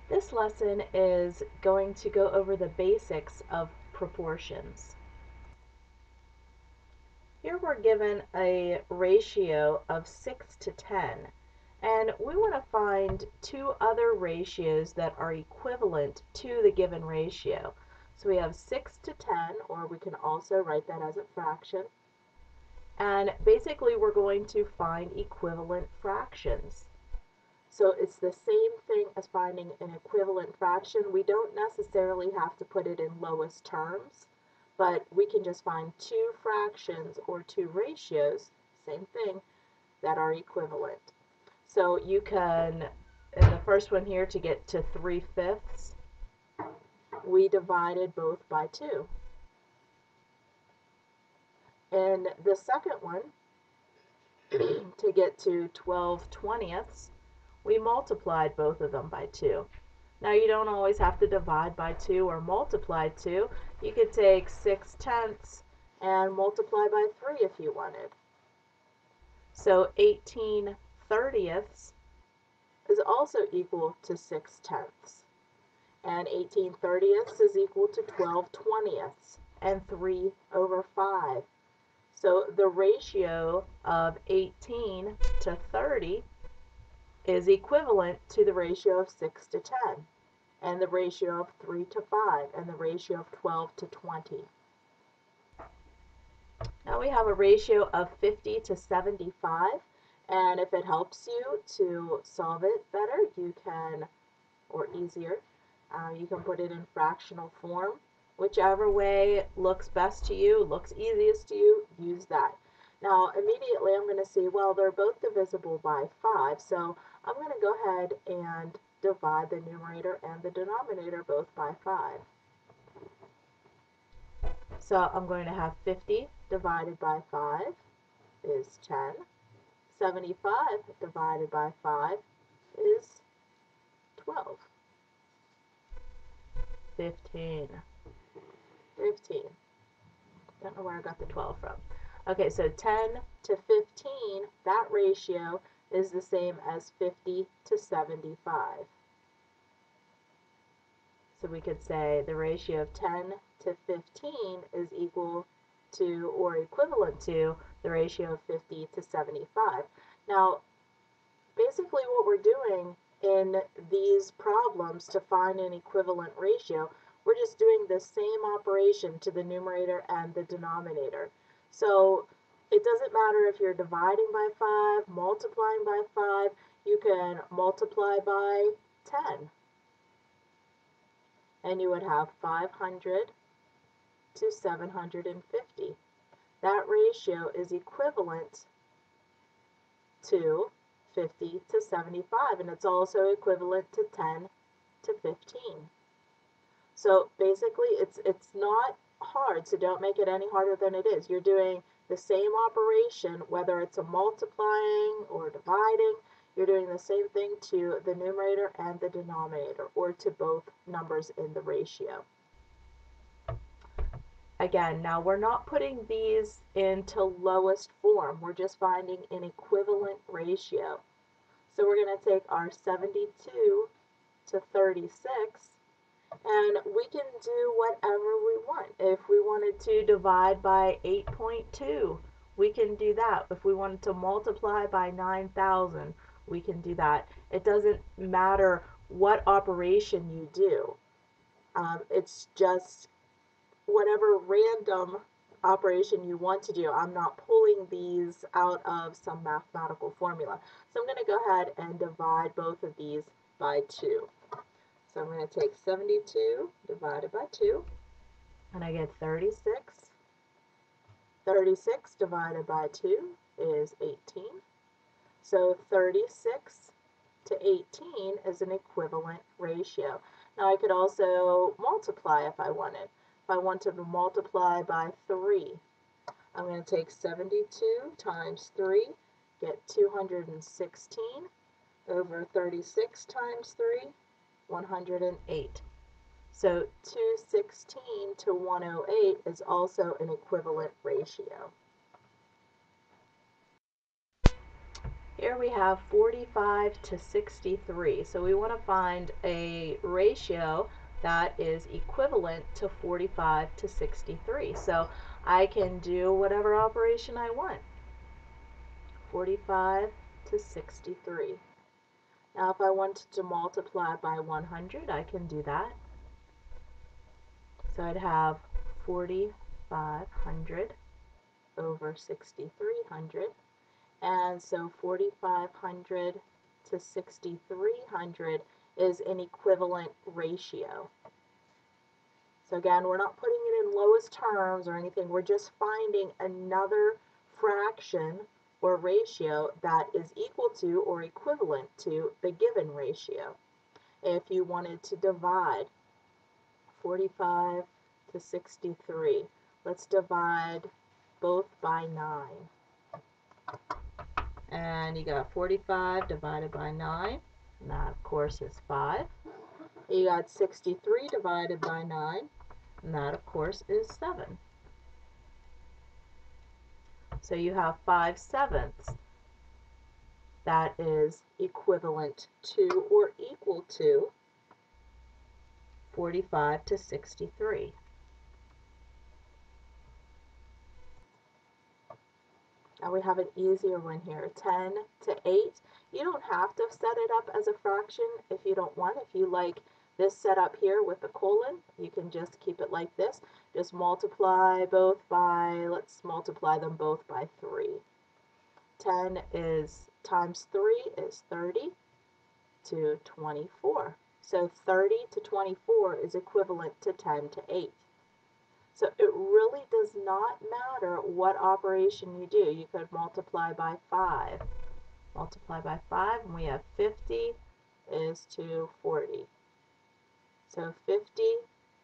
This lesson is going to go over the basics of proportions. Here we're given a ratio of 6 to 10, and we want to find two other ratios that are equivalent to the given ratio. So we have 6 to 10, or we can also write that as a fraction. And basically we're going to find equivalent fractions. So it's the same thing as finding an equivalent fraction. We don't necessarily have to put it in lowest terms, but we can just find two fractions or two ratios, same thing, that are equivalent. So you can, in the first one here, to get to 3/5, we divided both by 2. In the second one, to get to 12/20, we multiplied both of them by 2. Now you don't always have to divide by 2 or multiply 2. You could take 6/10 and multiply by 3 if you wanted. So 18/30 is also equal to 6/10. And 18/30 is equal to 12/20 and 3/5. So the ratio of 18 to 30 is equivalent to the ratio of 6 to 10, and the ratio of 3 to 5, and the ratio of 12 to 20. Now we have a ratio of 50 to 75, and if it helps you to solve it better, you can, or easier, you can put it in fractional form. Whichever way looks best to you, looks easiest to you, use that. Now, immediately I'm going to see, well, they're both divisible by 5, so I'm going to go ahead and divide the numerator and the denominator both by 5. So I'm going to have 50 divided by 5 is 10. 75 divided by 5 is 12. 15. Don't know where I got the 12 from. Okay, so 10 to 15, that ratio is the same as 50 to 75. So we could say the ratio of 10 to 15 is equal to or equivalent to the ratio of 50 to 75. Now, basically what we're doing in these problems to find an equivalent ratio, we're just doing the same operation to the numerator and the denominator. So it doesn't matter if you're dividing by 5, multiplying by 5, you can multiply by 10. And you would have 500 to 750. That ratio is equivalent to 50 to 75, and it's also equivalent to 10 to 15. So basically, it's not hard, so don't make it any harder than it is. You're doing the same operation, whether it's a multiplying or dividing, you're doing the same thing to the numerator and the denominator, or to both numbers in the ratio. Again, now we're not putting these into lowest form. We're just finding an equivalent ratio. So we're going to take our 72 to 36, and we can do whatever we want. If we wanted to divide by 8.2, we can do that. If we wanted to multiply by 9,000, we can do that. It doesn't matter what operation you do. It's just whatever random operation you want to do. I'm not pulling these out of some mathematical formula. So I'm going to go ahead and divide both of these by 2. So I'm going to take 72 divided by 2, and I get 36. 36 divided by 2 is 18. So 36 to 18 is an equivalent ratio. Now I could also multiply if I wanted. If I wanted to multiply by 3, I'm going to take 72 times 3, get 216, over 36 times 3, 108. So 216 to 108 is also an equivalent ratio. Here we have 45 to 63. So we want to find a ratio that is equivalent to 45 to 63. So I can do whatever operation I want. 45 to 63. Now if I wanted to multiply by 100, I can do that. So I'd have 4,500 over 6,300. And so 4,500 to 6,300 is an equivalent ratio. So again, we're not putting it in lowest terms or anything. We're just finding another fraction or ratio that is equal to or equivalent to the given ratio. If you wanted to divide 45 to 63, let's divide both by 9. And you got 45 divided by 9, and that of course is 5. You got 63 divided by 9, and that of course is 7. So you have 5/7 that is equivalent to or equal to 45 to 63. Now we have an easier one here, 10 to 8. You don't have to set it up as a fraction if you don't want. If you like this setup here with a colon, you can just keep it like this. Just multiply both by, let's multiply them both by 3. 10 is times 3 is 30 to 24. So 30 to 24 is equivalent to 10 to 8. So it really does not matter what operation you do. You could multiply by 5. Multiply by 5, and we have 50 is to 40. So 50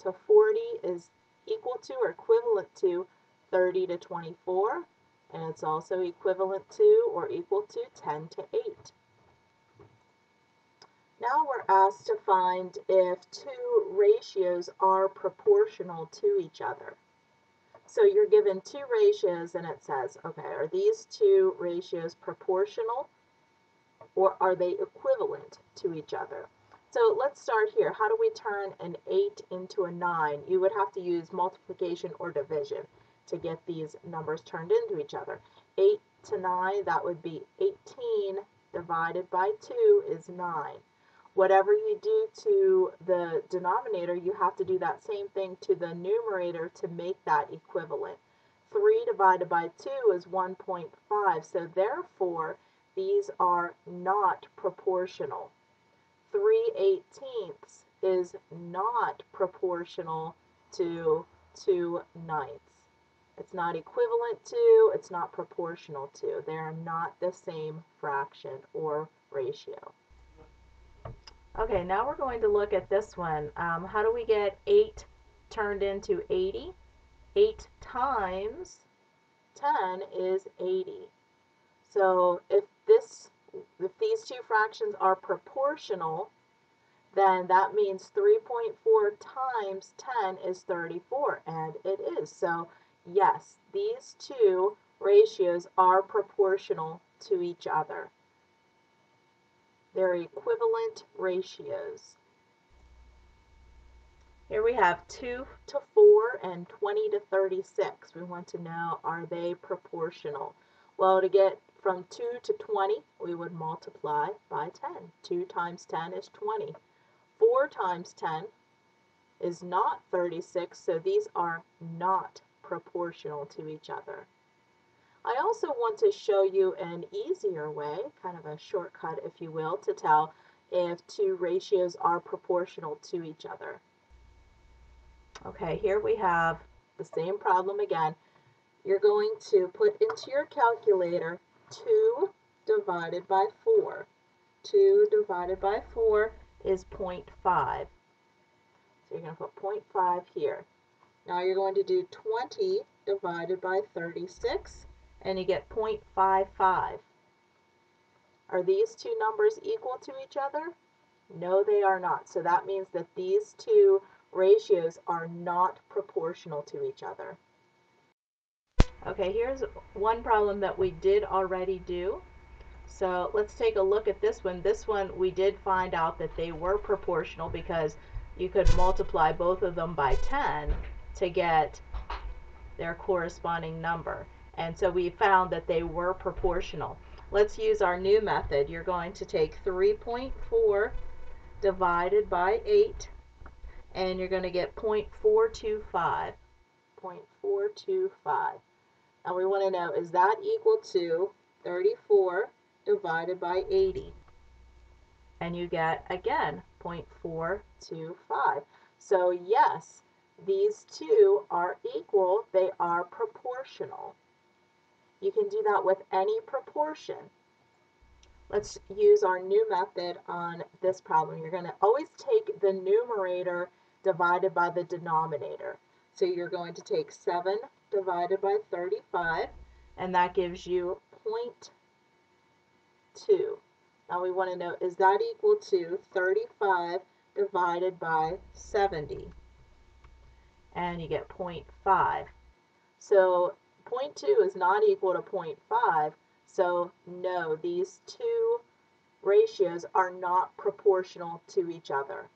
to 40 is equal to or equivalent to 30 to 24, and it's also equivalent to or equal to 10 to 8. Now we're asked to find if two ratios are proportional to each other. So you're given two ratios and it says, okay, are these two ratios proportional or are they equivalent to each other? So let's start here. How do we turn an 8 into a 9? You would have to use multiplication or division to get these numbers turned into each other. 8 to 9, that would be 18 divided by 2 is 9. Whatever you do to the denominator, you have to do that same thing to the numerator to make that equivalent. 3 divided by 2 is 1.5, so therefore these are not proportional. 3/18 is not proportional to 2/9. It's not equivalent to, it's not proportional to. They are not the same fraction or ratio. Okay, now we're going to look at this one. How do we get 8 turned into 80? 8 times 10 is 80. So if these two fractions are proportional, then that means 3.4 times 10 is 34, and it is. So yes, these two ratios are proportional to each other. They're equivalent ratios. Here we have 2 to 4 and 20 to 36. We want to know, are they proportional? Well, to get from 2 to 20, we would multiply by 10. 2 times 10 is 20. 4 times 10 is not 36, so these are not proportional to each other. I also want to show you an easier way, kind of a shortcut if you will, to tell if two ratios are proportional to each other. Okay, here we have the same problem again. You're going to put into your calculator 2 divided by 4. 2 divided by 4 is 0.5. So you're going to put 0.5 here. Now you're going to do 20 divided by 36, and you get 0.55. Are these two numbers equal to each other? No, they are not. So that means that these two ratios are not proportional to each other. Okay, here's one problem that we did already do. So let's take a look at this one. This one we did find out that they were proportional because you could multiply both of them by 10 to get their corresponding number. And so we found that they were proportional. Let's use our new method. You're going to take 3.4 divided by 8, and you're going to get 0.425. 0.425. And we want to know, is that equal to 34 divided by 80? And you get, again, 0.425. So yes, these two are equal. They are proportional. You can do that with any proportion. Let's use our new method on this problem. You're going to always take the numerator divided by the denominator. So you're going to take 7 divided by 35, and that gives you 0.2. Now we want to know, is that equal to 35 divided by 70? And you get 0.5. So 0.2 is not equal to 0.5, so no, these two ratios are not proportional to each other.